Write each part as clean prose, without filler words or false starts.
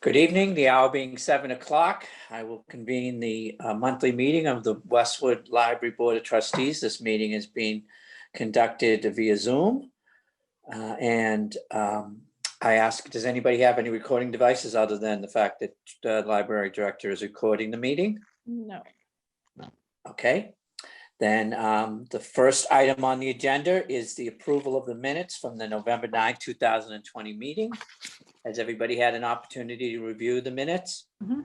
Good evening. The hour being 7 o'clock, I will convene the monthly meeting of the Westwood Library Board of Trustees. This meeting is being conducted via Zoom. I ask, does anybody have any recording devices other than the fact that the library director is recording the meeting? No. Okay. Then the first item on the agenda is the approval of the minutes from the November 9, 2020 meeting. Has everybody had an opportunity to review the minutes? Mhm.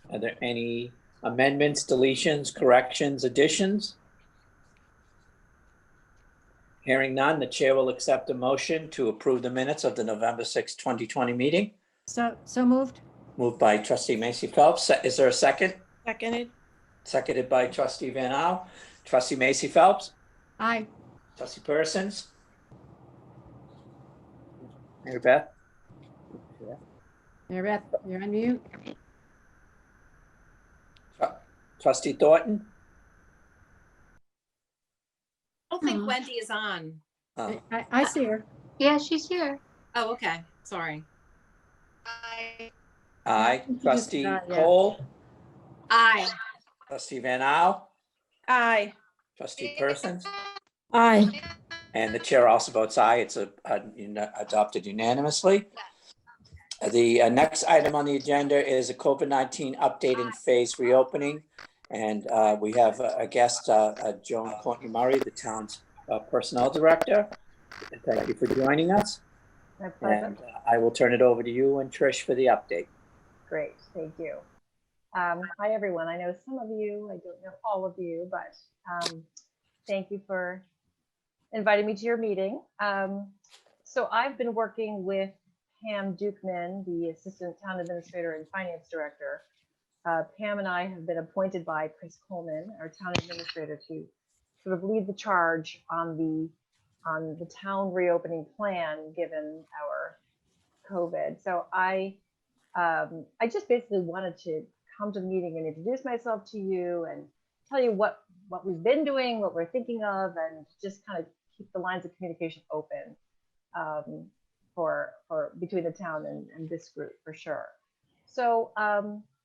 Are there any amendments, deletions, corrections, additions? Hearing none, the chair will accept a motion to approve the minutes of the November 6, 2020 meeting. So moved. Moved by trustee Macy Phelps. Is there a second? Seconded. Seconded by trustee Van Au. Trustee Macy Phelps. Aye. Trustee Persons. Mary Beth. Mary Beth, you're on mute. Trustee Thornton. I don't think Wendy is on. Oh, I see her. Yeah, she's here. Oh, okay. Sorry. aye. You just Trustee forgot, yeah. Cole. Aye. Trustee Van Au. Aye. Trustee Persons. Aye. And the chair also votes aye. It's adopted unanimously. The next item on the agenda is a COVID-19 update and phase reopening. And we have a guest, Joan Courtney Murray, the town's personnel director. Thank you for joining us. My pleasure. And I will turn it over to you and Trish for the update. Great, thank you. Hi, everyone. I know some of you, I don't know all of you, but thank you for inviting me to your meeting. So I've been working with Pam Dukeman, the Assistant Town Administrator and Finance Director. Pam and I have been appointed by Chris Coleman, our Town Administrator, to sort of lead the charge on the town reopening plan given our COVID. So I just basically wanted to come to the meeting and introduce myself to you and tell you what we've been doing, what we're thinking of, and just kind of keep the lines of communication open for between the town and this group for sure. So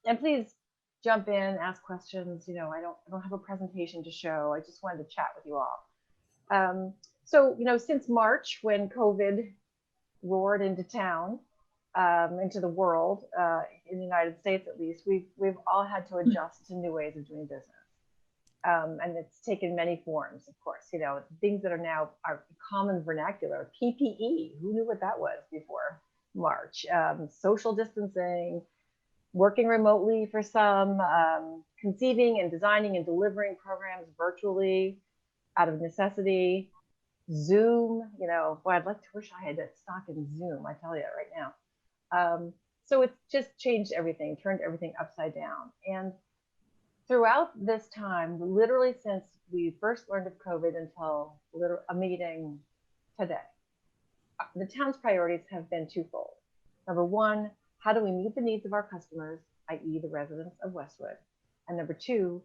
and please jump in, ask questions. You know, I don't have a presentation to show. I just wanted to chat with you all. So you know, since March, when COVID roared into town, into the world, in the United States at least, we've all had to adjust to new ways of doing business. And it's taken many forms, of course, you know, things that are now our common vernacular. PPE, who knew what that was before March? Social distancing, working remotely for some, conceiving and designing and delivering programs virtually out of necessity. Zoom, you know, boy, I'd like to wish I had that stock in Zoom, I tell you right now. So it's just changed everything, turned everything upside down. And throughout this time, literally since we first learned of COVID until a meeting today, the town's priorities have been twofold. Number one, how do we meet the needs of our customers, i.e. the residents of Westwood? And number two,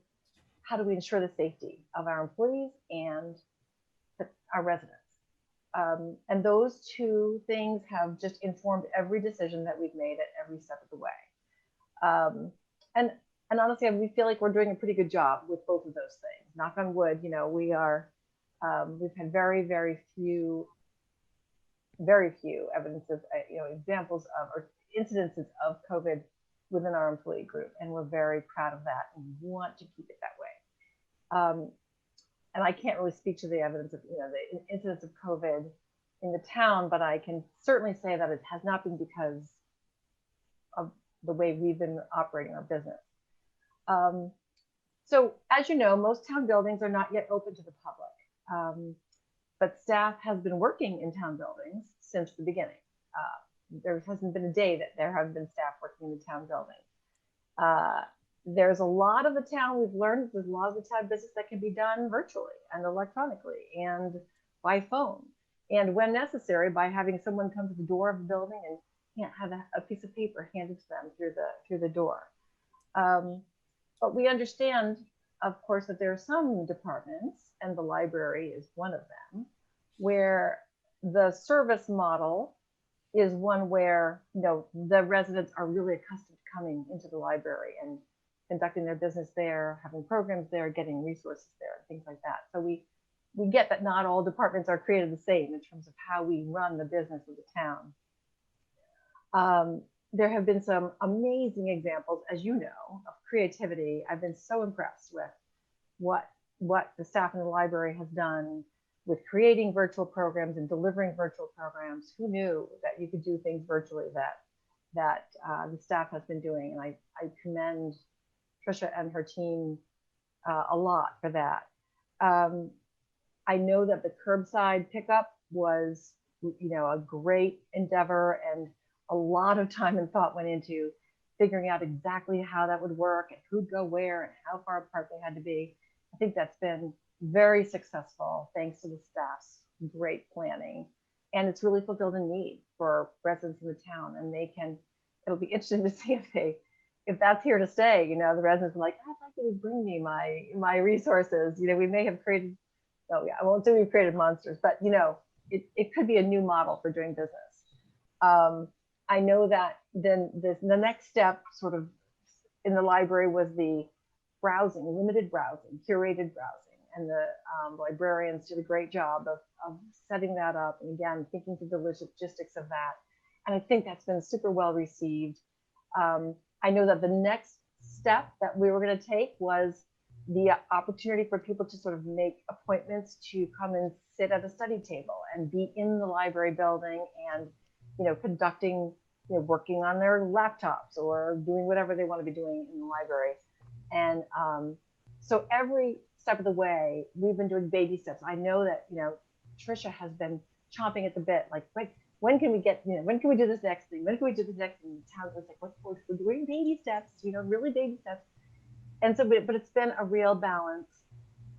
how do we ensure the safety of our employees and our residents? And those two things have just informed every decision that we've made at every step of the way. And honestly, we feel like we're doing a pretty good job with both of those things. Knock on wood, you know, we've had very few evidences, you know, examples of or incidences of COVID within our employee group, and we're very proud of that and want to keep it that way. And I can't really speak to the evidence of, you know, the incidence of COVID in the town, but I can certainly say that it has not been because of the way we've been operating our business. So as you know, most town buildings are not yet open to the public, but staff has been working in town buildings since the beginning. There hasn't been a day that there haven't been staff working in the town building. There's a lot of the town, we've learned there's a lot of the town business that can be done virtually and electronically and by phone. And when necessary, by having someone come to the door of the building and have a piece of paper handed to them through the door. But we understand, of course, that there are some departments, and the library is one of them, where the service model is one where, the residents are really accustomed to coming into the library and conducting their business there, having programs there, getting resources there, and things like that. So we get that not all departments are created the same in terms of how we run the business of the town. There have been some amazing examples, as you know, of creativity. I've been so impressed with what the staff in the library has done with creating virtual programs and delivering virtual programs. Who knew that you could do things virtually that the staff has been doing? And I commend Trisha and her team a lot for that. I know that the curbside pickup was, a great endeavor, and a lot of time and thought went into figuring out exactly how that would work and who'd go where and how far apart they had to be. I think that's been very successful thanks to the staff's great planning. And it's really fulfilled a need for residents in the town, and it'll be interesting to see if that's here to stay. The residents are like, I'd like you to bring me my resources. We may have created, I won't say we've created monsters, but it could be a new model for doing business. I know that then the next step sort of in the library was the browsing, limited browsing, curated browsing. And the librarians did a great job of setting that up. And again, thinking through the logistics of that. And I think that's been super well received. I know that the next step that we were going to take was the opportunity for people to sort of make appointments to come and sit at a study table and be in the library building and, conducting, working on their laptops or doing whatever they want to be doing in the library. And so every step of the way, we've been doing baby steps. I know that, Trisha has been chomping at the bit, like, when can we get, when can we do this next thing? When can we do this next thing? The town was like, we're doing baby steps, really baby steps. And so, but it's been a real balance.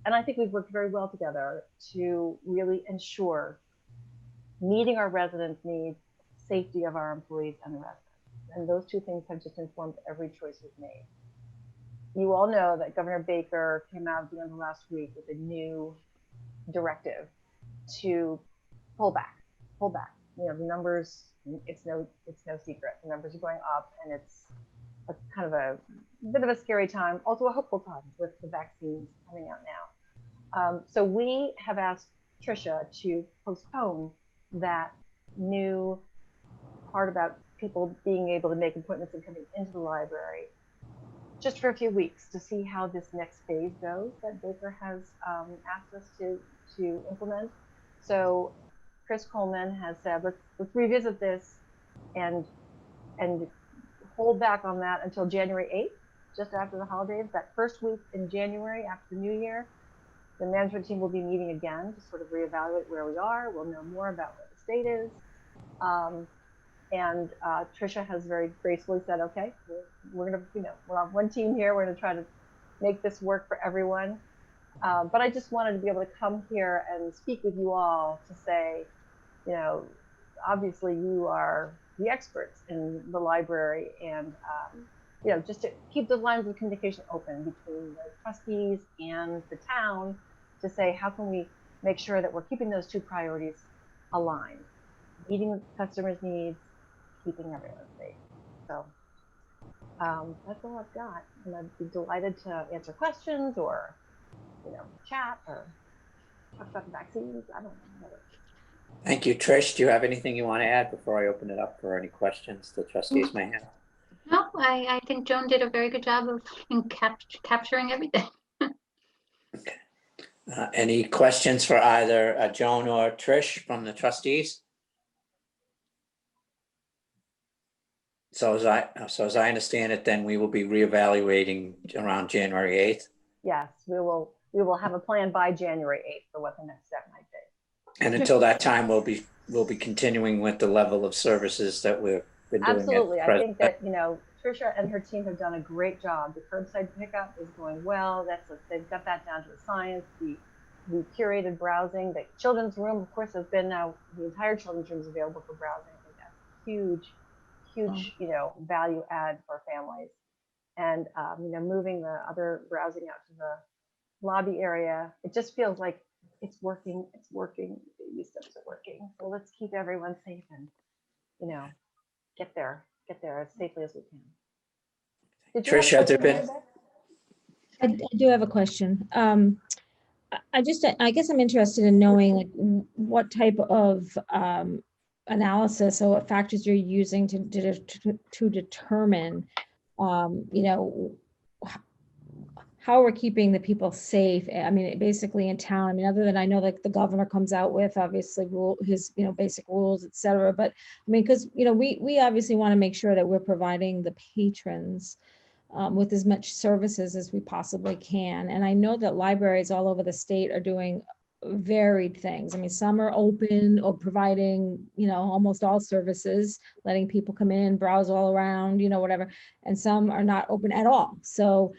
And I think we've worked very well together to really ensure meeting our residents' needs, safety of our employees and the residents. And those two things have just informed every choice we've made. You all know that Governor Baker came out at the end of last week with a new directive to pull back. The numbers, it's no secret. The numbers are going up, and it's a kind of a bit of a scary time, also a hopeful time with the vaccines coming out now. So we have asked Trisha to postpone that new part about people being able to make appointments and coming into the library just for a few weeks to see how this next phase goes that Baker has asked us to implement. So Chris Coleman has said, let's revisit this and hold back on that until January 8th, just after the holidays. That first week in January after the new year, the management team will be meeting again to sort of reevaluate where we are. We'll know more about what the state is. And Trisha has very gracefully said, okay, we're going to, we're on one team here. We're going to try to make this work for everyone. But I just wanted to be able to come here and speak with you all to say, obviously you are the experts in the library, and just to keep the lines of communication open between the trustees and the town to say, how can we make sure that we're keeping those two priorities aligned, meeting customers' needs, keeping everyone safe. So that's all I've got, and I'd be delighted to answer questions or chat or talk about the vaccines. I don't know. Thank you, Trish. Do you have anything you want to add before I open it up for any questions the trustees may have? No, I think Joan did a very good job of capturing everything. Okay. Any questions for either Joan or Trish from the trustees? So as I understand it, then we will be reevaluating around January 8th. Yes, we will have a plan by January 8th for what the next step might be. And until that time, we'll be continuing with the level of services that we've been doing. Absolutely. I think that, Trisha and her team have done a great job. The curbside pickup is going well. They've got that down to a science. The curated browsing, the children's room, of course, has been now, the entire children's room is available for browsing. I think that's huge, value add for families. And, moving the other browsing out to the lobby area, it just feels like it's working. Baby steps are working. So let's keep everyone safe and get there as safely as we can. Did you Trish, have there question, been, Amanda? I do have a question. I guess I'm interested in knowing like what type of analysis or what factors you're using to determine, how we're keeping the people safe. I mean, basically in town. I mean, other than I know like the governor comes out with obviously his basic rules, et cetera. But I mean, because we obviously want to make sure that we're providing the patrons with as much services as we possibly can. And I know that libraries all over the state are doing varied things. I mean, some are open or providing, almost all services, letting people come in, browse all around, whatever. And some are not open at all. So,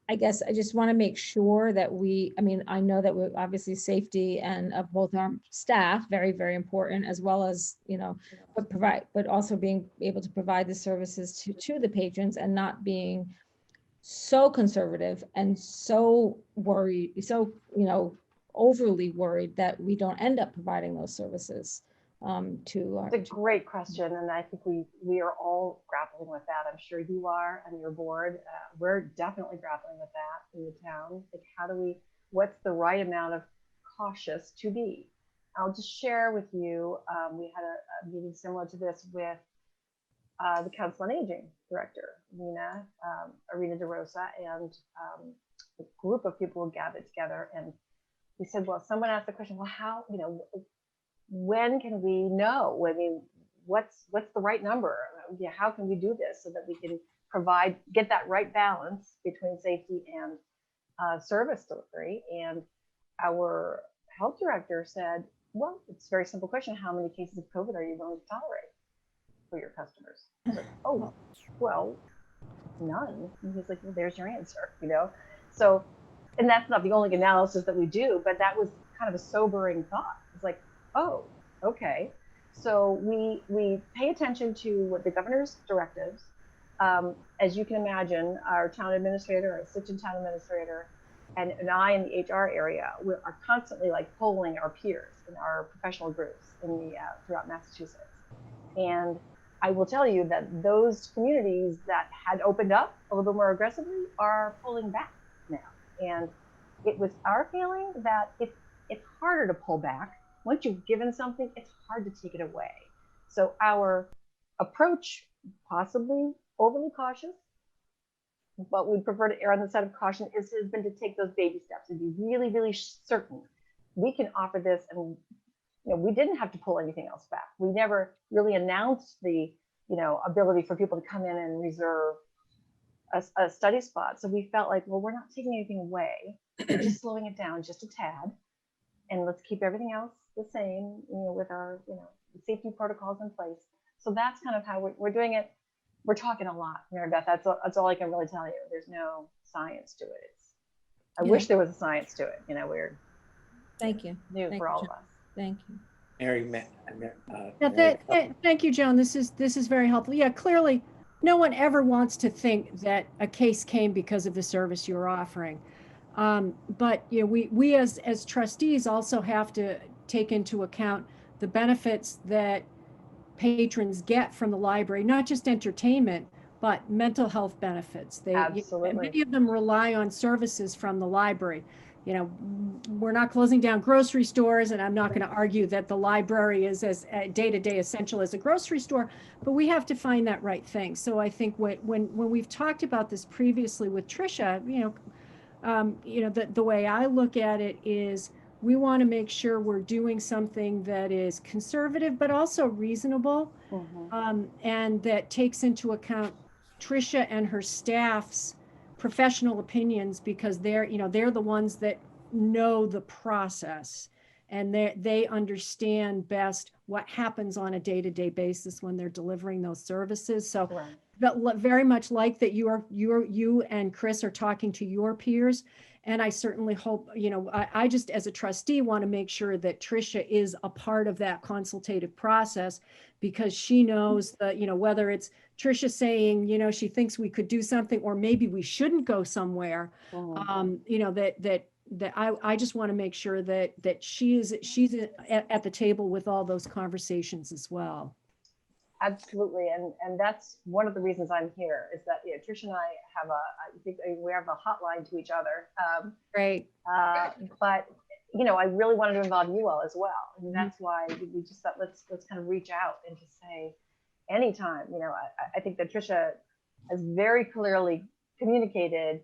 I guess I just want to make sure that I know that we're obviously safety and of both our staff, very, very important, as well as, but also being able to provide the services to the patrons and not being so conservative and so worried, overly worried that we don't end up providing those services to our. It's a great question, and I think we are all grappling with that. I'm sure you are and your board. We're definitely grappling with that in the town. Like, what's the right amount of cautious to be? I'll just share with you, we had a meeting similar to this with the Council on Aging director, Arena DeRosa, and a group of people gathered together, and we said, well, someone asked the question, well, how, when can we know? I mean, what's the right number? Yeah, how can we do this so that we can get that right balance between safety and service delivery? And our health director said, well, it's a very simple question. How many cases of COVID are you willing to tolerate for your customers? Like, oh, well, none. And he's like, well, there's your answer, So, and that's not the only analysis that we do, but that was kind of a sobering thought. It's like, oh, okay. So we pay attention to what the governor's directives. As you can imagine, our town administrator, our assistant town administrator, and I in the HR area, we are constantly like polling our peers in our professional groups throughout Massachusetts. And I will tell you that those communities that had opened up a little bit more aggressively are pulling back now. And it was our feeling that it's harder to pull back. Once you've given something, it's hard to take it away. So our approach, possibly overly cautious, but we prefer to err on the side of caution, has been to take those baby steps and be really, really certain we can offer this. And we didn't have to pull anything else back. We never really announced the ability for people to come in and reserve a study spot. So we felt like, well, we're not taking anything away. We're just slowing it down just a tad. And let's keep everything else the same, with our, safety protocols in place. So that's kind of how we're doing it. We're talking a lot, Mary Beth. That's all I can really tell you. There's no science to it. I wish there was a science to it. We're Thank you. new Thank for you, all Joan. of us. Thank you. Mary, Thank you, Joan. This is very helpful. Yeah, clearly, no one ever wants to think that a case came because of the service you're offering. But we as trustees also have to take into account the benefits that patrons get from the library, not just entertainment, but mental health benefits. Absolutely. Many of them rely on services from the library. We're not closing down grocery stores, and I'm not going to argue that the library is as day-to-day essential as a grocery store, but we have to find that right thing. So I think when we've talked about this previously with Tricia, the way I look at it is we want to make sure we're doing something that is conservative, but also reasonable, and that takes into account Tricia and her staff's professional opinions, because they're the ones that know the process, and they understand best what happens on a day-to-day basis when they're delivering those services. So but very much like that you and Chris are talking to your peers. And I certainly hope, I just as a trustee want to make sure that Tricia is a part of that consultative process, because she knows that, whether it's Tricia saying, she thinks we could do something, or maybe we shouldn't go somewhere, that that I just want to make sure that she's at the table with all those conversations as well. Absolutely, and that's one of the reasons I'm here, is that Trish and I have I think we have a hotline to each other. Great. But I really wanted to involve you all as well, and that's why we just thought let's kind of reach out and just say anytime. I think that Tricia has very clearly communicated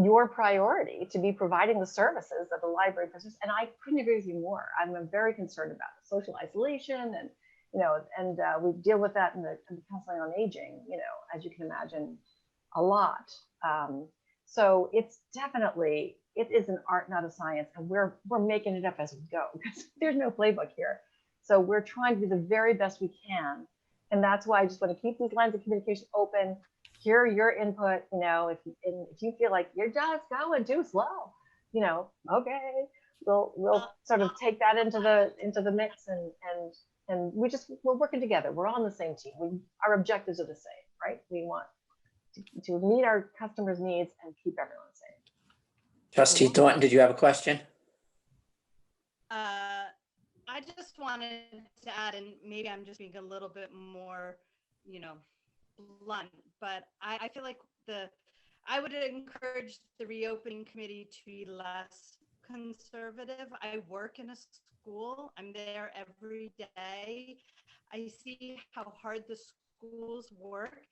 your priority to be providing the services that the library possesses, and I couldn't agree with you more. I'm very concerned about social isolation and we deal with that in the counseling on aging, as you can imagine, a lot. So it's definitely, it is an art, not a science, and we're making it up as we go because there's no playbook here. So we're trying to do the very best we can, and that's why I just want to keep these lines of communication open. Hear your input. If you feel like you're just going too slow, okay, we'll sort of take that into the mix and we're working together. We're on the same team. Our objectives are the same, right? We want to meet our customers' needs and keep everyone safe. Trustee Thornton, did you have a question? I just wanted to add, and maybe I'm just being a little bit more, blunt, but I feel like I would encourage the reopening committee to be less conservative. I work in a school. I'm there every day. I see how hard the schools work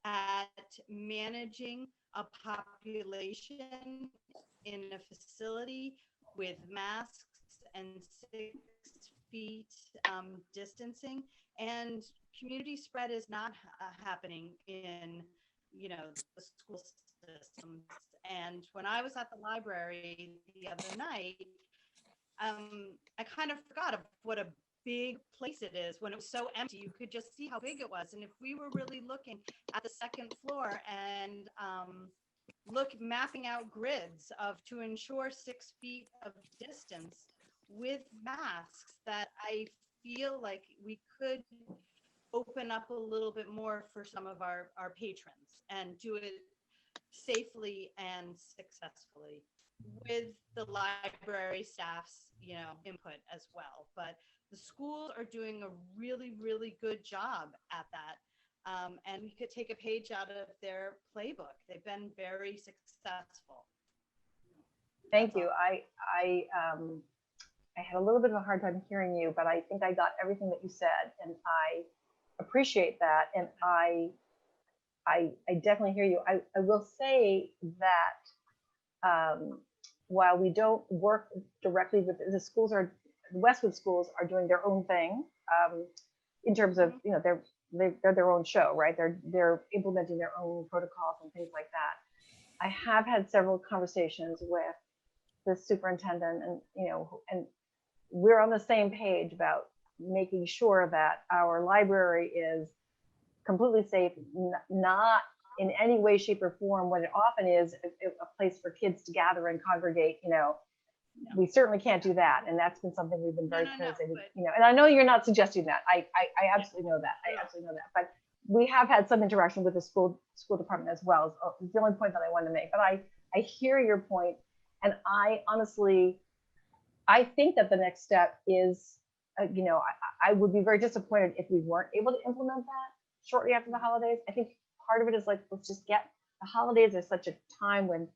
at managing a population in a facility with masks and 6 feet distancing, and community spread is not happening in the school systems. And when I was at the library the other night, I kind of forgot of what a big place it is. When it was so empty, you could just see how big it was. And if we were really looking at the second floor and mapping out grids to ensure 6 feet of distance with masks, that I feel like we could open up a little bit more for some of our patrons and do it safely and successfully with the library staff's input as well. But the schools are doing a really, really good job at that, and we could take a page out of their playbook. They've been very successful. Thank you. I had a little bit of a hard time hearing you, but I think I got everything that you said, and I appreciate that. And I definitely hear you. I will say that while we don't work directly with the schools, the Westwood schools are doing their own thing in terms of they're their own show, right? They're implementing their own protocols and things like that. I have had several conversations with the superintendent, and we're on the same page about making sure that our library is completely safe, not in any way, shape, or form what it often is a place for kids to gather and congregate. We certainly can't do that, and that's been something we've been very clear. And I know you're not suggesting that. I absolutely know that. I absolutely know that. But we have had some interaction with the school department as well. Is the only point that I wanted to make. But I hear your point, and I honestly, I think that the next step is, I would be very disappointed if we weren't able to implement that shortly after the holidays. I think part of it is like, let's just get the holidays are such a time when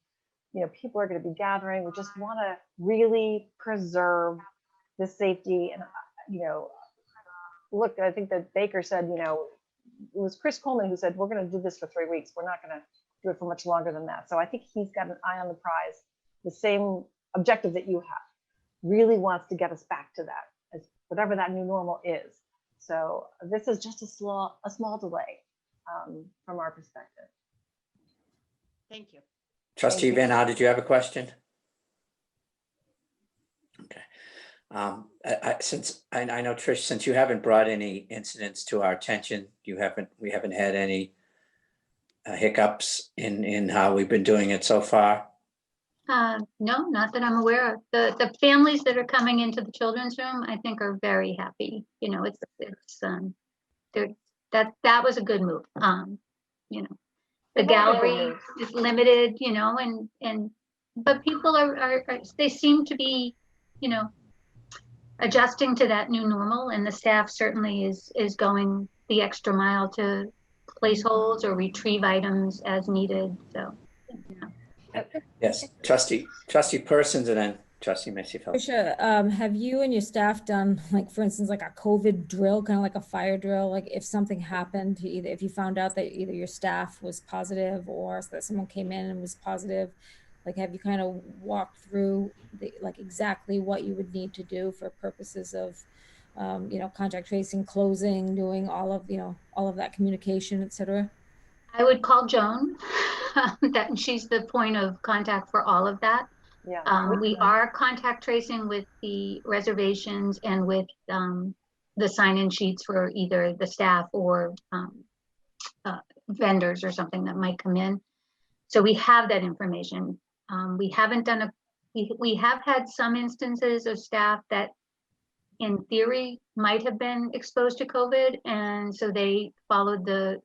people are going to be gathering. We just want to really preserve the safety. And look, I think that Baker said, it was Chris Coleman who said, we're going to do this for 3 weeks. We're not going to do it for much longer than that. So I think he's got an eye on the prize, the same objective that you have. Really wants to get us back to that, as whatever that new normal is. So this is just a small delay from our perspective. Thank you. Trustee Van Hout, did you have a question? Okay. Since I know, Trish, since you haven't brought any incidents to our attention, we haven't had any hiccups in how we've been doing it so far. No, not that I'm aware of. The families that are coming into the children's room, I think, are very happy. That was a good move. The gallery is limited, and but people they seem to be, you know, adjusting to that new normal, and the staff certainly is going the extra mile to place holds or retrieve items as needed, so. Yes, trustee Persons and then trustee Missy Phelps. Tricia, have you and your staff done, like, for instance, like a COVID drill, kind of like a fire drill? Like if something happened, either if you found out that either your staff was positive or that someone came in and was positive, like have you kind of walked through like exactly what you would need to do for purposes of, contact tracing, closing, doing all of that communication, et cetera? I would call Joan, that she's the point of contact for all of that. Yeah. We are contact tracing with the reservations and with the sign-in sheets for either the staff or vendors or something that might come in. So we have that information. We haven't done we have had some instances of staff that in theory might have been exposed to COVID, and so they followed the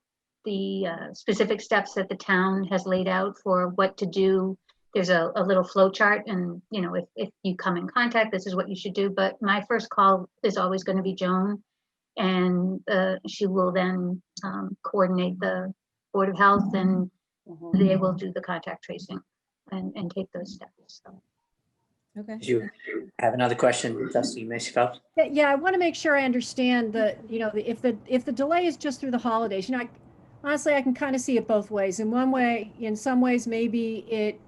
specific steps that the town has laid out for what to do. There's a little flow chart, and if you come in contact, this is what you should do. But my first call is always going to be Joan, and she will then coordinate the Board of Health, and they will do the contact tracing and take those steps. So. Okay. Do you have another question, trustee Missy Phelps? Yeah, I want to make sure I understand if the delay is just through the holidays, honestly, I can kind of see it both ways. In some ways, maybe it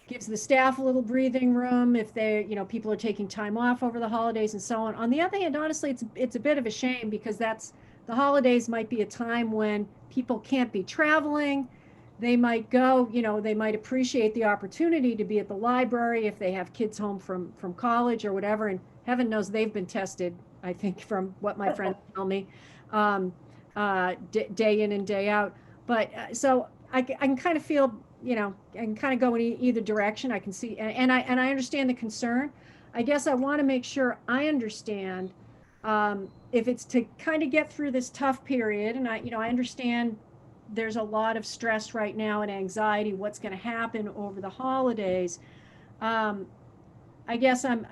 gives the staff a little breathing room if people are taking time off over the holidays and so on. On the other hand, honestly, it's a bit of a shame because the holidays might be a time when people can't be traveling. They might go, they might appreciate the opportunity to be at the library if they have kids home from college or whatever. And heaven knows they've been tested, I think, from what my friends tell me, day in and day out. But so I can kind of feel, I can kind of go in either direction. I can see, and I understand the concern. I guess I want to make sure I understand if it's to kind of get through this tough period. And I understand there's a lot of stress right now and anxiety, what's going to happen over the holidays. I guess I'm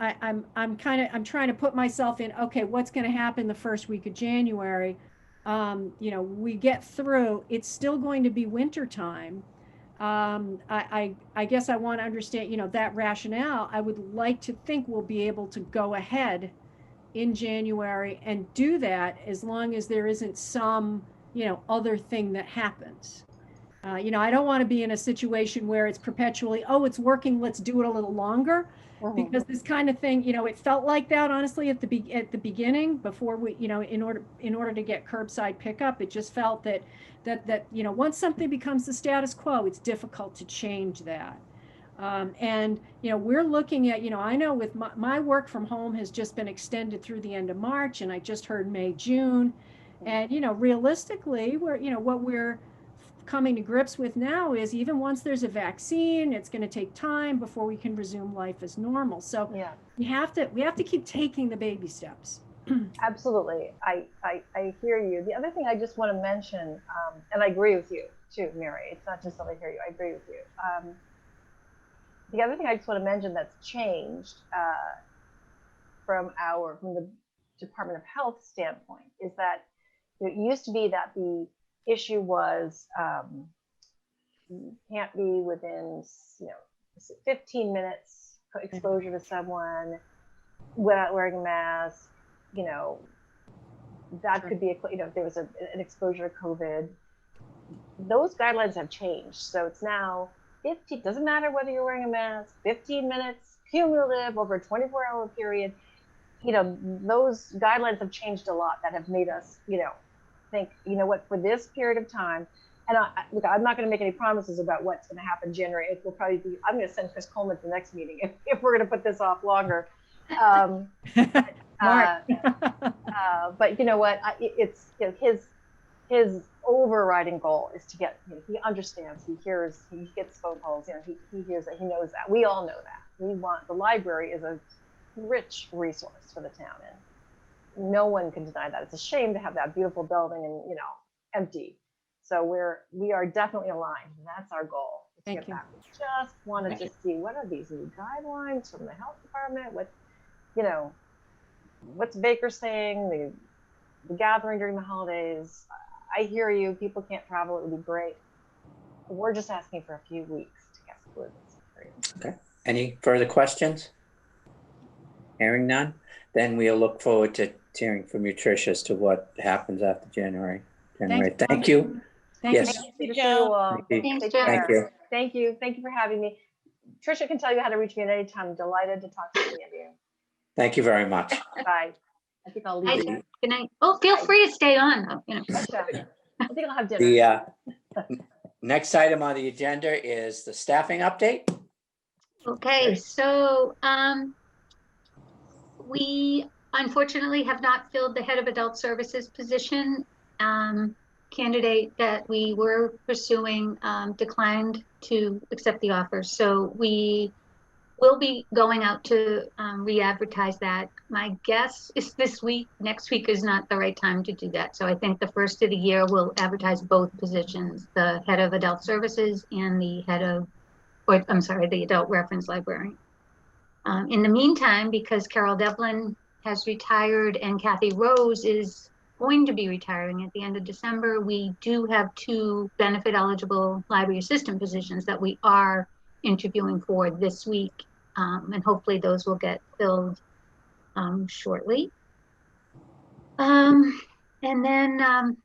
trying to put myself in, okay, what's going to happen the first week of January? We get through, it's still going to be winter time. I guess I want to understand, that rationale. I would like to think we'll be able to go ahead in January and do that as long as there isn't some, other thing that happens. I don't want to be in a situation where it's perpetually, oh, it's working, let's do it a little longer. Because this kind of thing, it felt like that, honestly, at the beginning, before we, in order to get curbside pickup, it just felt that once something becomes the status quo, it's difficult to change that. And we're looking at, I know with my work from home has just been extended through the end of March, and I just heard May, June, and realistically, what we're coming to grips with now is even once there's a vaccine, it's going to take time before we can resume life as normal. So Yeah, we have to keep taking the baby steps. absolutely. I hear you. The other thing I just want to mention, and I agree with you too, Mary. It's not just that I hear you. I agree with you. The other thing I just want to mention that's changed from the Department of Health standpoint is that it used to be that the issue was you can't be within 15 minutes exposure to someone without wearing a mask. That could be if there was an exposure to COVID. Those guidelines have changed, so it's now 15. Doesn't matter whether you're wearing a mask. 15 minutes cumulative over a 24-hour period. Those guidelines have changed a lot. That have made us think, for this period of time, and look, I'm not going to make any promises about what's going to happen in January. It will probably be, I'm going to send Chris Coleman to the next meeting if we're going to put this off longer. But you know what, it's his overriding goal is to get, he understands, he hears, he gets phone calls, he hears that, he knows that. We all know that. The library is a rich resource for the town, and no one can deny that. It's a shame to have that beautiful building and empty. So we are definitely aligned, and that's our goal, Thank get you. that. We just wanted Thank to you. see what are these new guidelines from the health department? What, you know, what's Baker saying? The gathering during the holidays. I hear you. People can't travel. It would be great. We're just asking for a few weeks to get through this period. Okay. Any further questions? Hearing none, then we'll look forward to hearing from you, Trish, as to what happens after January. Thank you. Thank Yes. you. Good to see you all. Thank you. Thanks, Take Joe. care. Thank you. Thank you. Thank you for having me. Trisha can tell you how to reach me at any time. Delighted to talk to any of you. Thank you very much. Bye. I think I'll Hi, leave. Joe. Good night. Oh, feel free to stay on, you know. Gotcha. I think I'll have dinner. The next item on the agenda is the staffing update. Okay, Right. so we unfortunately have not filled the head of adult services position. Candidate that we were pursuing declined to accept the offer. So we will be going out to re-advertise that. My guess is this week. Next week is not the right time to do that. So I think the first of the year we'll advertise both positions, the head of adult services and the head of, or I'm sorry, the adult reference librarian. In the meantime, because Carol Devlin has retired and Kathy Rose is going to be retiring at the end of December, we do have 2 benefit eligible library assistant positions that we are interviewing for this week. And hopefully those will get filled shortly. And then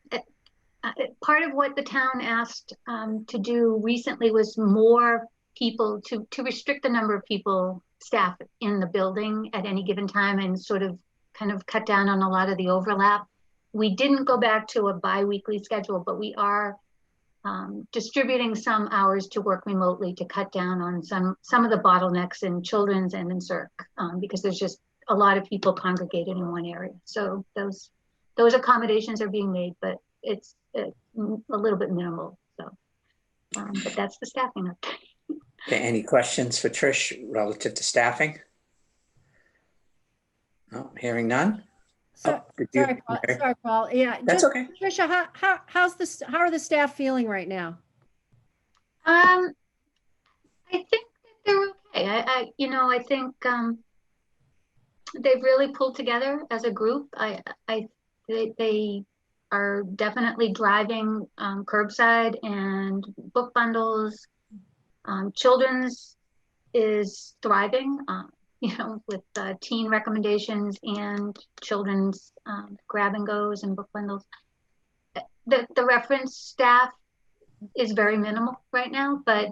part of what the town asked to do recently was more people to restrict the number of people, staff in the building at any given time and sort of kind of cut down on a lot of the overlap. We didn't go back to a bi-weekly schedule, but we are distributing some hours to work remotely to cut down on some of the bottlenecks in children's and in CERC because there's just a lot of people congregated in one area. So those accommodations are being made, but it's a little bit minimal. So, but that's the staffing update. Okay, any questions for Trish relative to staffing? No, hearing none. So, Did you- sorry, Paul. Yeah, That's just okay. Tricia, how are the staff feeling right now? I think that they're okay. I think they've really pulled together as a group. They are definitely driving curbside and book bundles. Children's is thriving, with teen recommendations and children's grab and goes and book bundles. The reference staff is very minimal right now, but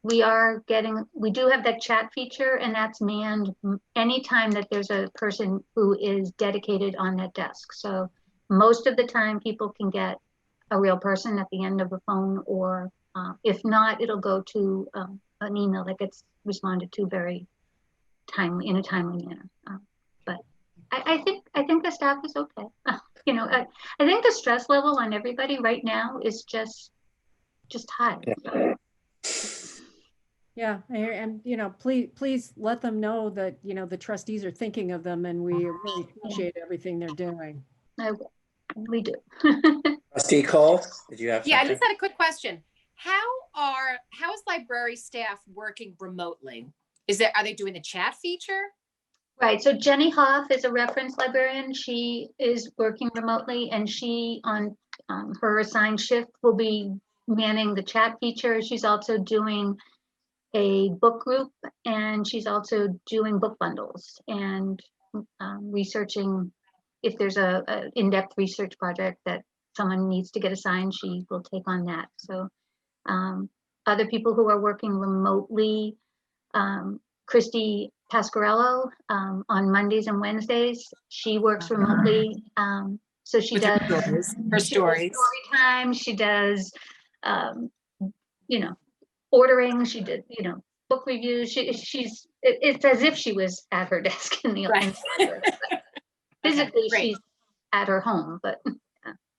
we do have that chat feature, and that's manned anytime that there's a person who is dedicated on that desk. So most of the time people can get a real person at the end of the phone, or if not, it'll go to an email that gets responded to very timely, in a timely manner. But I think the staff is okay. I think the stress level on everybody right now is just high. Yeah, and please let them know that the trustees are thinking of them, and we really appreciate everything they're doing. We do. Trustee Cole, did you have Yeah, I something? just had a quick question. How is library staff working remotely? Are they doing the chat feature? Right, so Jenny Hoff is a reference librarian. She is working remotely, and she on her assigned shift will be manning the chat feature. She's also doing a book group, and she's also doing book bundles and researching. If there's a in-depth research project that someone needs to get assigned, she will take on that. So other people who are working remotely, Christy Pasquarello, on Mondays and Wednesdays, she works remotely. So she does her stories. story time. She does, ordering. She did, book reviews. It's as if she was at her desk in the office. Physically, great. she's at her home, but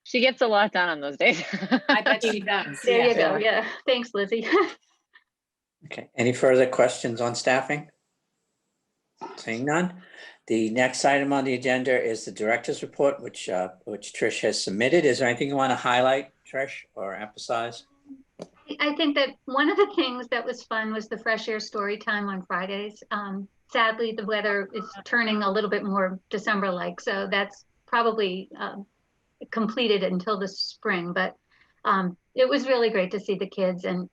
She gets a lot done on those days. I bet she does. there you go. Yeah, thanks, Lizzie. Okay, any further questions on staffing? Seeing none. The next item on the agenda is the director's report, which Trish has submitted. Is there anything you want to highlight, Trish, or emphasize? I think that one of the things that was fun was the fresh air story time on Fridays. Sadly, the weather is turning a little bit more December-like, so that's probably completed until the spring. But it was really great to see the kids, and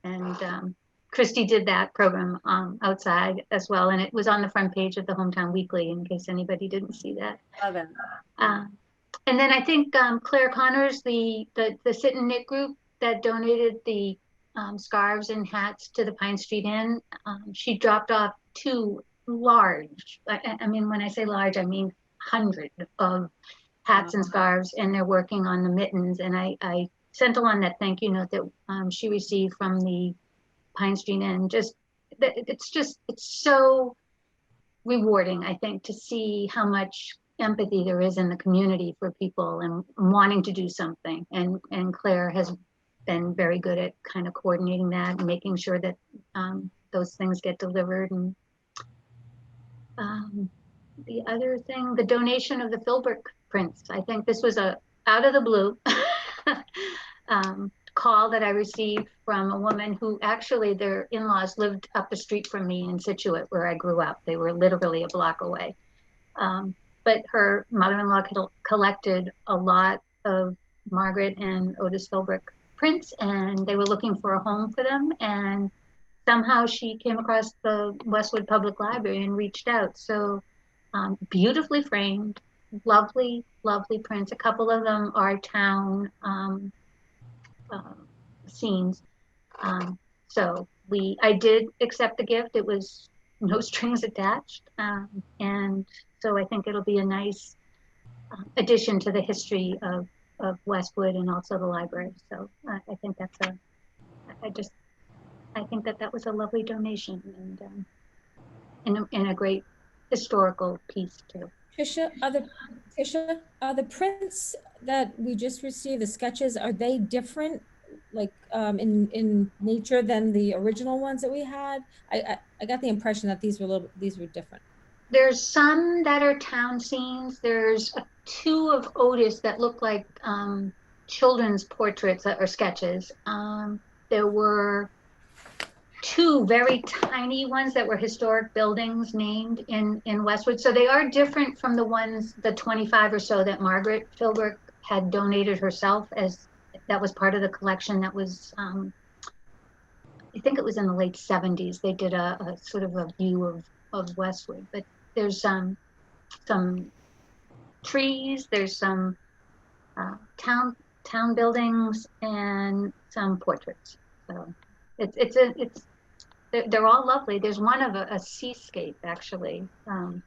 Christy did that program outside as well, and it was on the front page of the Hometown Weekly in case anybody didn't see that. Love it. And then I think Claire Connors, the sit and knit group that donated the scarves and hats to the Pine Street Inn, she dropped off 2 large, I mean, when I say large, I mean hundreds of hats and scarves, and they're working on the mittens. And I sent along that thank you note that she received from the Pine Street Inn. It's so rewarding, I think, to see how much empathy there is in the community for people and wanting to do something. And Claire has been very good at kind of coordinating that and making sure that those things get delivered. And the other thing, the donation of the Philbrook prints. I think this was a out of the blue call that I received from a woman who actually their in-laws lived up the street from me in Situate, where I grew up. They were literally a block away. But her mother-in-law collected a lot of Margaret and Otis Philbrook prints, and they were looking for a home for them. And somehow she came across the Westwood Public Library and reached out. So beautifully framed, lovely, lovely prints. A couple of them are town scenes. So I did accept the gift. It was no strings attached. And so I think it'll be a nice addition to the history of Westwood and also the library. So I think that's I think that was a lovely donation and a great historical piece too. Tricia, are the prints that we just received, the sketches, are they different, like in nature than the original ones that we had? I got the impression that these were different. There's some that are town scenes. There's 2 of Otis that look like children's portraits or sketches. There were 2 very tiny ones that were historic buildings named in Westwood. So they are different from the ones, the 25 or so that Margaret Philbrook had donated herself, as that was part of the collection that was, I think it was in the late 70s. They did a sort of a view of Westwood, but there's some trees, there's some town buildings, and some portraits. So they're all lovely. There's one of a seascape actually,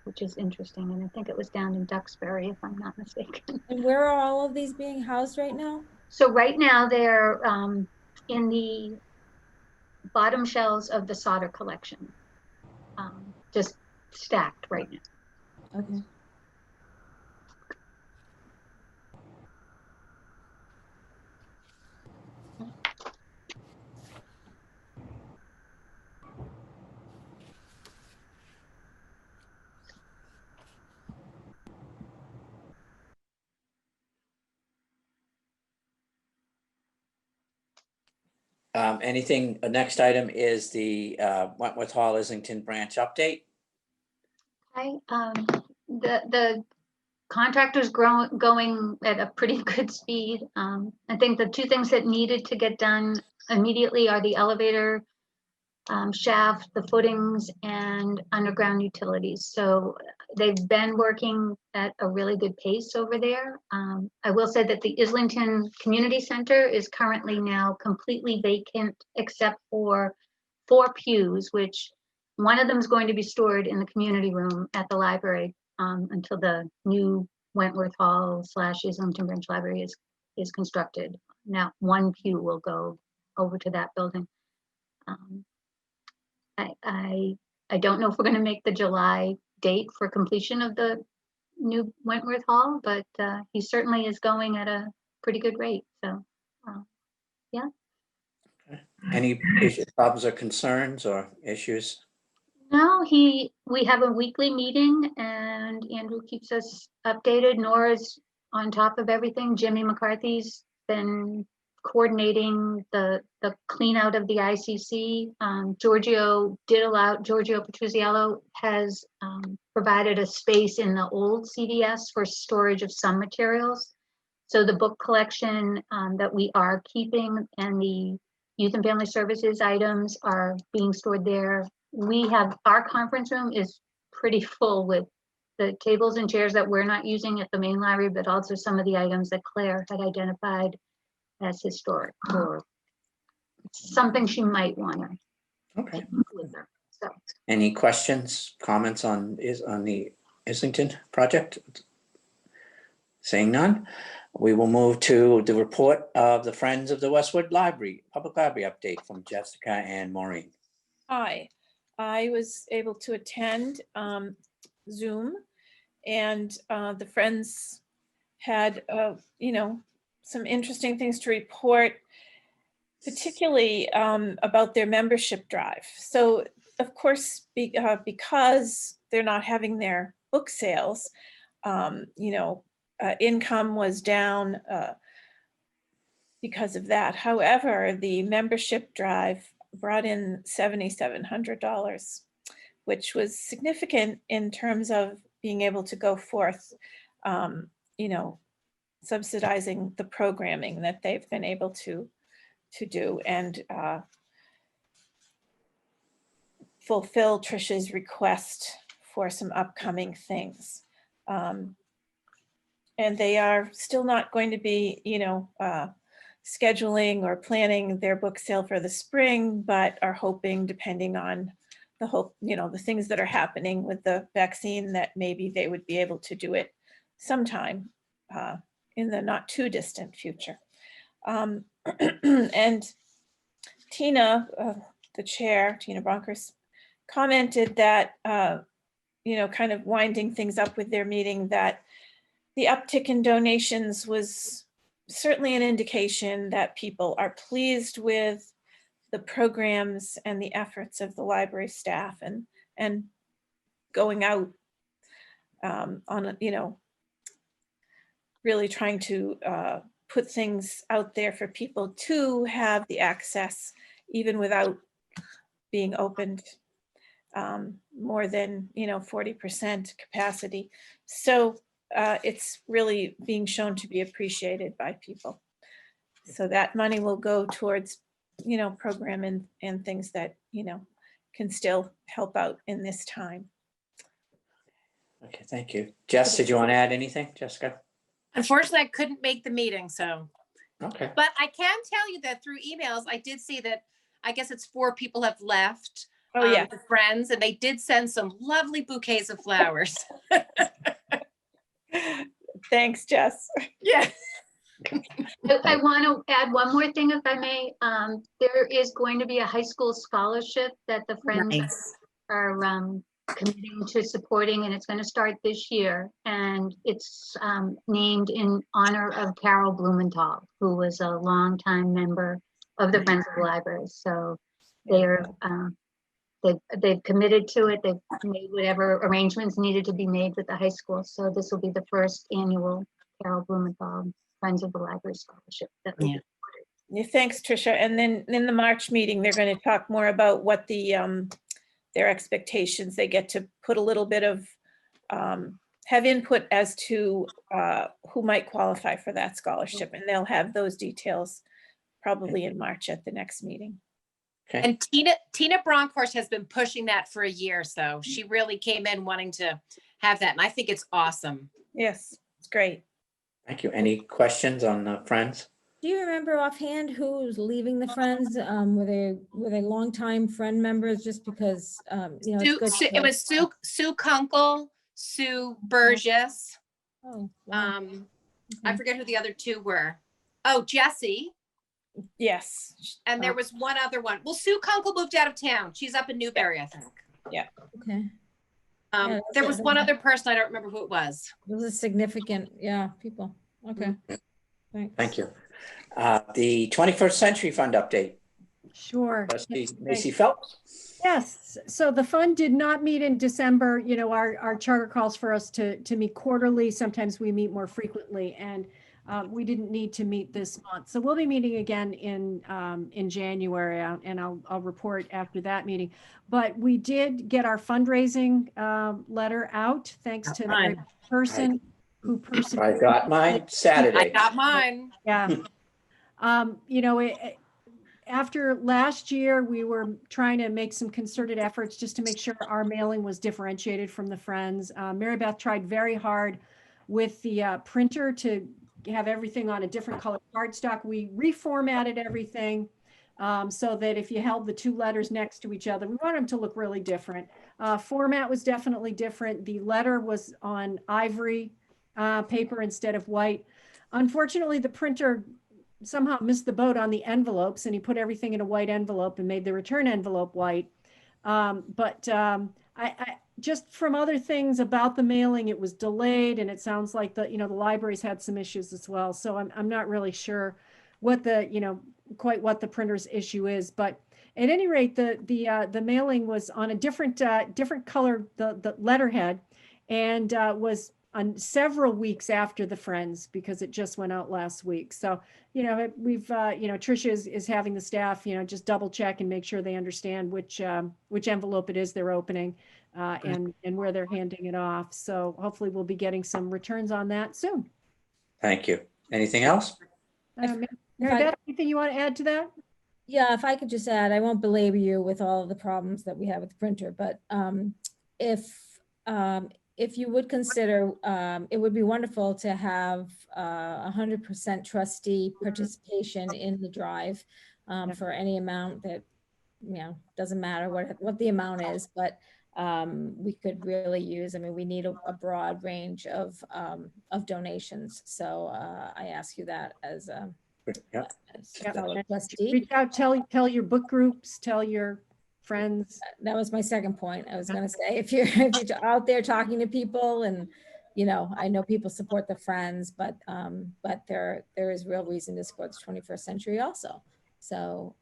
which is interesting, and I think it was down in Duxbury, if I'm not mistaken. And where are all of these being housed right now? So right now they're in the bottom shelves of the Sauter collection, just stacked right now. Okay. Anything, the next item is the Wentworth Hall Islington branch update. The contractor's going at a pretty good speed. I think the 2 things that needed to get done immediately are the elevator shaft, the footings, and underground utilities. So they've been working at a really good pace over there. I will say that the Islington Community Center is currently now completely vacant except for 4 pews, which one of them is going to be stored in the community room at the library until the new Wentworth Hall / Islington Branch Library is constructed. Now 1 pew will go over to that building. I don't know if we're going to make the July date for completion of the new Wentworth Hall, but he certainly is going at a pretty good rate. So, yeah. Okay. Any issues, problems, or concerns or issues? No, we have a weekly meeting, and Andrew keeps us updated. Nora's on top of everything. Jimmy McCarthy's been coordinating the clean out of the ICC. Giorgio Petruzziello has provided a space in the old CVS for storage of some materials. So the book collection that we are keeping and the Youth and Family Services items are being stored there. Our conference room is pretty full with the tables and chairs that we're not using at the main library, but also some of the items that Claire had identified as historic or something she might want to Okay. take with her. So Any questions, comments on the Islington project? Seeing none, we will move to the report of the Friends of the Westwood Library, Public Library update from Jessica and Maureen. Hi, I was able to attend Zoom, and the Friends had, some interesting things to report, particularly about their membership drive. So, of course, because they're not having their book sales, income was down because of that. However, the membership drive brought in $7,700, which was significant in terms of being able to go forth, subsidizing the programming that they've been able to do and fulfill Tricia's request for some upcoming things. And they are still not going to be, scheduling or planning their book sale for the spring, but are hoping, depending on the things that are happening with the vaccine, that maybe they would be able to do it sometime in the not too distant future. And Tina, the chair, Tina Bronkers, commented that, kind of winding things up with their meeting, that the uptick in donations was certainly an indication that people are pleased with the programs and the efforts of the library staff and going out on, really trying to put things out there for people to have the access, even without being opened more than 40% capacity. So it's really being shown to be appreciated by people. So that money will go towards program and things that can still help out in this time. Okay, thank you. Jess, did you want to add anything, Jessica? Unfortunately, I couldn't make the meeting, so. Okay. But I can tell you that through emails, I did see that, I guess it's 4 people have left. Oh, yeah. The Friends, and they did send some lovely bouquets of flowers. Thanks, Jess. Yeah. I want to add one more thing, if I may. There is going to be a high school scholarship that the Friends Nice. are committing to supporting, and it's going to start this year. And it's named in honor of Carol Blumenthal, who was a longtime member of the Friends of the Library. So they're they've committed to it. They've made whatever arrangements needed to be made with the high school. So this will be the first annual Carol Blumenthal Friends of the Library Scholarship. Yeah, thanks, Tricia. And then in the March meeting, they're going to talk more about what their expectations. They get to put a little bit of have input as to who might qualify for that scholarship, and they'll have those details probably in March at the next meeting. Okay. And Tina Bronkhorst has been pushing that for a year, so she really came in wanting to have that, and I think it's awesome. Yes, it's great. Thank you. Any questions on the Friends? Do you remember offhand who's leaving the Friends? Were they longtime friend members? Just because it's good. It was Sue Kunkel, Sue Burgess. Oh, wow. I forget who the other 2 were. Oh, Jessie. Yes. And there was one other one. Well, Sue Kunkel moved out of town. She's up in Newbury, I think. Yeah. Okay. There was one other person. I don't remember who it was. Those are significant, people. Okay. Thanks. Thank you. The 21st Century Fund update. Sure. Trustee Macy Phelps. Yes, so the fund did not meet in December. Our charter calls for us to meet quarterly. Sometimes we meet more frequently. And we didn't need to meet this month. So we'll be meeting again in January, and I'll report after that meeting. But we did get our fundraising letter out, thanks to every person who I persevered. got mine I Saturday. got mine. Yeah. You know, after last year, we were trying to make some concerted efforts just to make sure our mailing was differentiated from the Friends. Mary Beth tried very hard with the printer to have everything on a different color cardstock. We reformatted everything so that if you held the two letters next to each other, we want them to look really different. Format was definitely different. The letter was on ivory paper instead of white. Unfortunately, the printer somehow missed the boat on the envelopes, and he put everything in a white envelope and made the return envelope white. I just from other things about the mailing, it was delayed, and it sounds like the libraries had some issues as well. So I'm not really sure what quite what the printer's issue is, but at any rate, the mailing was on a different color, the letterhead, and was on several weeks after the Friends, because it just went out last week. So, we've, Tricia is having the staff, just double check and make sure they understand which envelope it is they're opening and where they're handing it off. So hopefully we'll be getting some returns on that soon. Thank you. Anything else? Mary Beth, anything you want to add to that? Yeah, if I could just add, I won't belabor you with all of the problems that we have with the printer, but if you would consider, it would be wonderful to have 100% trustee participation in the drive for any amount that, doesn't matter what the amount is, but we could really use, we need a broad range of donations. So I ask you that as a fellow trustee. Reach out, tell your book groups, tell your friends. That was my second point. I was going to say, if you're out there talking to people, and I know people support the Friends, but there is real reason to support the 21st century also. So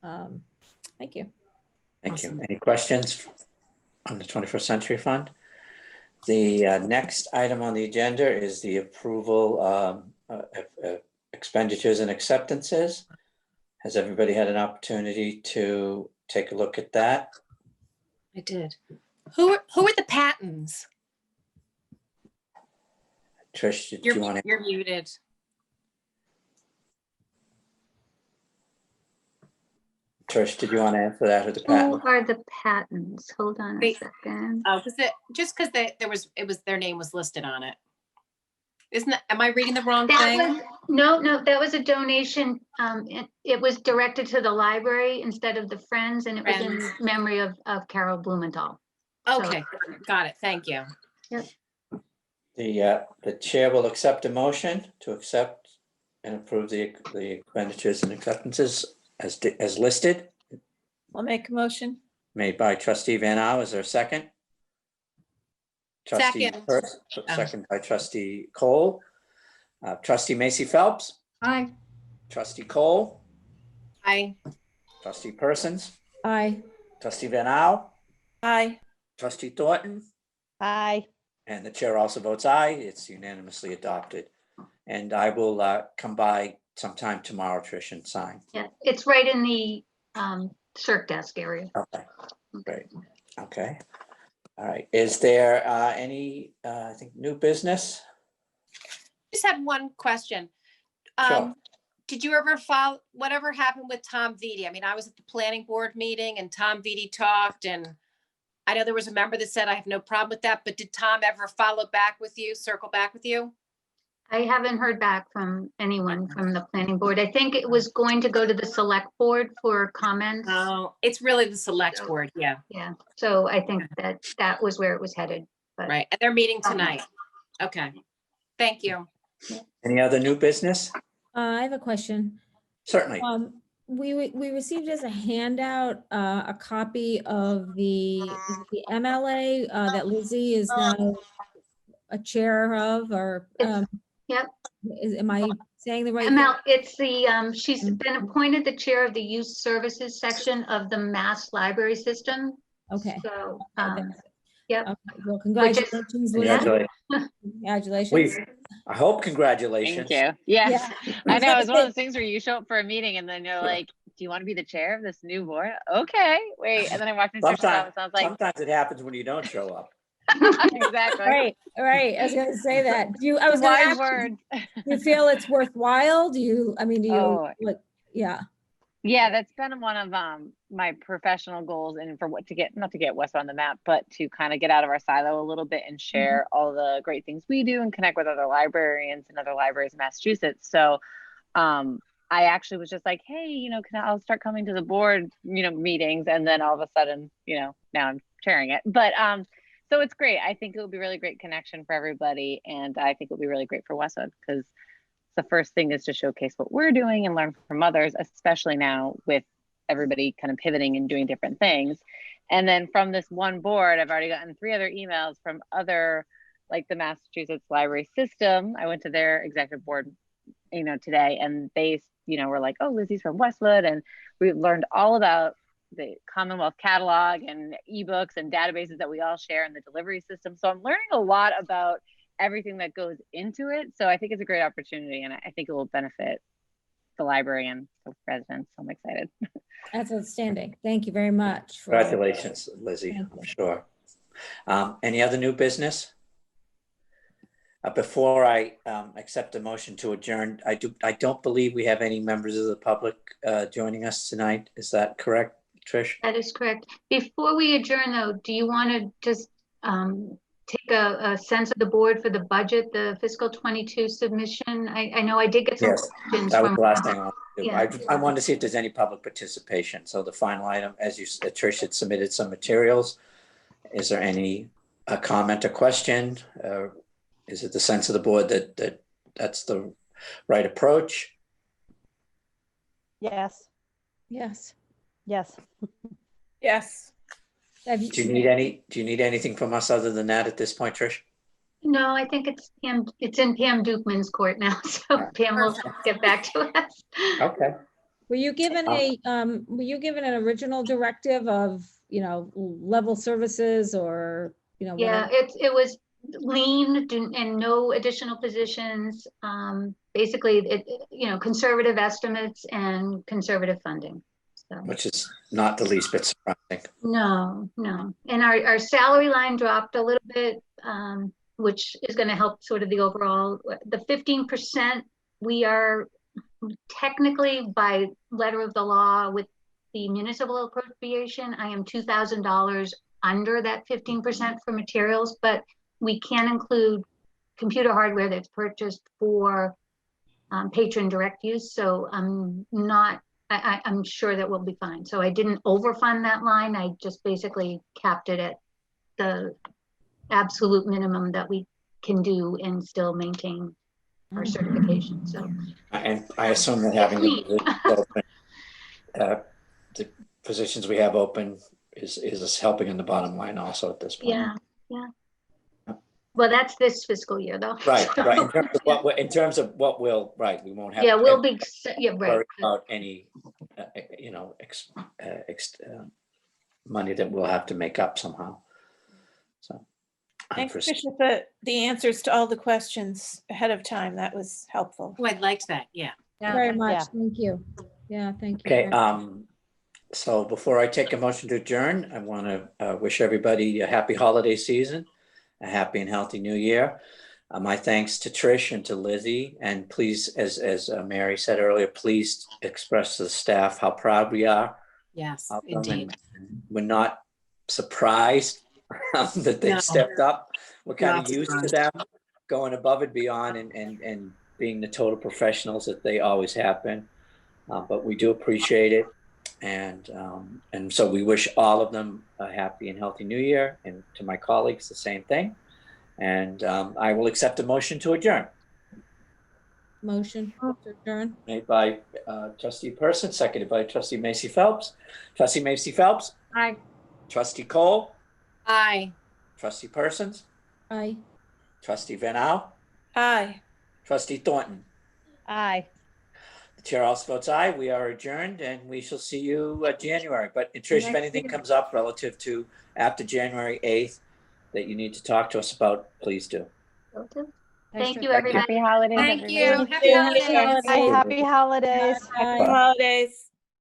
thank you. Thank you. Any questions on the 21st Century Fund? The next item on the agenda is the approval of expenditures and acceptances. Has everybody had an opportunity to take a look at that? I did. Who are the Pattons? Trish, did you want to? You're muted. Trish, did you want to answer that, or the Who patent? are the Pattons? Hold on a Wait. second. Oh, because their name was listed on it. Am I reading the wrong thing? No, that was a donation. It was directed to the library instead of the Friends, and it was in memory of Carol Blumenthal. Okay, got it. Thank you. Yep. The chair will accept a motion to accept and approve the expenditures and acceptances as listed. I'll make a motion. Made by Trustee Van Au. Is there a second? Second. Second by Trustee Cole. Trustee Macy Phelps. Aye. Trustee Cole. Aye. Trustee Persons. Aye. Trustee Van Au. Aye. Trustee Thornton. Aye. And the chair also votes aye. It's unanimously adopted. And I will come by sometime tomorrow, Trish, and sign. Yeah, it's right in the circ desk area. Okay, great. Okay. All right. Is there any, I think, new business? Just had one question. Sure. Did you ever follow whatever happened with Tom Vitti? I was at the planning board meeting and Tom Vitti talked, and I know there was a member that said I have no problem with that, but did Tom ever circle back with you? I haven't heard back from anyone from the planning board. I think it was going to go to the select board for comments. Oh, it's really the select board. Yeah. Yeah, so I think that was where it was headed. But Right. And they're meeting tonight. Okay. Thank you. Any other new business? I have a question. Certainly. We received as a handout a copy of the MLA that Lizzie is now a chair of, or Yep. Am I saying the right ML, it's the she's been appointed the chair of the youth services section of the Mass Library System. Okay. So Yep. Okay, well, Which is- congratulations, Lizzie. Congratulations. Congratulations. I hope congratulations. Thank you. Yes. Yeah. I know. It's one of those things where you show up for a meeting and then you're like, do you want to be the chair of this new board? Okay, wait. And then I walked into Trish's office and I was like, Sometimes it happens when you don't show up. exactly. Right, right. I was gonna say that. I was gonna Wise ask, words. do you feel it's worthwhile? Do you Oh. like, yeah. Yeah, that's been one of my professional goals, and for what to get, not to get Westwood on the map, but to kind of get out of our silo a little bit and share all the great things we do and connect with other librarians and other libraries in Massachusetts. So I actually was just like, hey, I'll start coming to the board, meetings, and then all of a sudden, now I'm chairing it. But so it's great. I think it will be really great connection for everybody, and I think it'll be really great for Westwood because the first thing is to showcase what we're doing and learn from others, especially now with everybody kind of pivoting and doing different things. And then from this one board, I've already gotten 3 other emails from other, like the Massachusetts Library System. I went to their executive board, today, and they, were like, oh, Lizzie's from Westwood. And we learned all about the Commonwealth catalog and ebooks and databases that we all share in the delivery system. So I'm learning a lot about everything that goes into it. So I think it's a great opportunity, and I think it will benefit the library and the residents. So I'm excited. That's outstanding. Thank you very much. Congratulations, Lizzie, I'm sure. Any other new business? Before I accept a motion to adjourn, I don't believe we have any members of the public joining us tonight. Is that correct, Trish? That is correct. Before we adjourn though, do you want to just take a sense of the board for the budget, the fiscal 22 submission? I know I did get some questions. That was from the last thing I wanted to do. Yeah. I wanted to see if there's any public participation. So the final item, as you said, Trish had submitted some materials. Is there any comment or question? Is it the sense of the board that that's the right approach? Yes, Yes. yes. Yes. Do you need anything from us other than that at this point, Trish? No, I think it's in Pam Dukeman's court now, so Pam will get back to us. Okay. Were you given an original directive of, level services or, Yeah, whatever? it was lean and no additional positions. Basically, conservative estimates and conservative funding. So. Which is not the least bit surprising. No. And our salary line dropped a little bit, which is going to help sort of the overall. The 15%, we are technically by letter of the law with the municipal appropriation, I am $2,000 under that 15% for materials, but we can include computer hardware that's purchased for patron direct use. So I'm sure that we'll be fine. So I didn't overfund that line. I just basically capped it at the absolute minimum that we can do and still maintain our certification. So, And I assume that having the positions we have open is helping in the bottom line also at this point. yeah. Well, that's this fiscal year though. Right. So, In terms of what we'll, we won't have. yeah, we'll be, yeah, right. Worry about any, money that we'll have to make up somehow. So. Thanks, Tricia, for the answers to all the questions ahead of time. That was helpful. Oh, I liked that. Yeah. Very much. Yeah. Thank you. Yeah, thank you. Okay. So before I take a motion to adjourn, I want to wish everybody a happy holiday season, a happy and healthy new year. My thanks to Trish and to Lizzie, and please, as Mary said earlier, please express to the staff how proud we are. Yes, of them, indeed. and we're not surprised that they No. stepped up. We're kind Not of used to them going above and beyond and being the total professionals that they always have been. But we do appreciate it. And so we wish all of them a happy and healthy new year, and to my colleagues, the same thing. And I will accept a motion to adjourn. Motion to adjourn. Made by Trustee Person, seconded by Trustee Macy Phelps. Trustee Macy Phelps, Aye. Trustee Cole, Aye. Trustee Persons, Aye. Trustee Van Au, Aye. Trustee Thornton. Aye. The chair also votes aye. We are adjourned, and we shall see you January. But Trish, if Next anything year. comes up relative to after January 8th, that you need to talk to us about, please do. Will do. Thanks, Thank Trish. you, Thank you. everybody. Happy holidays, Thank you. everybody. Happy Happy holidays. Happy Happy holidays. Bye. Happy holidays.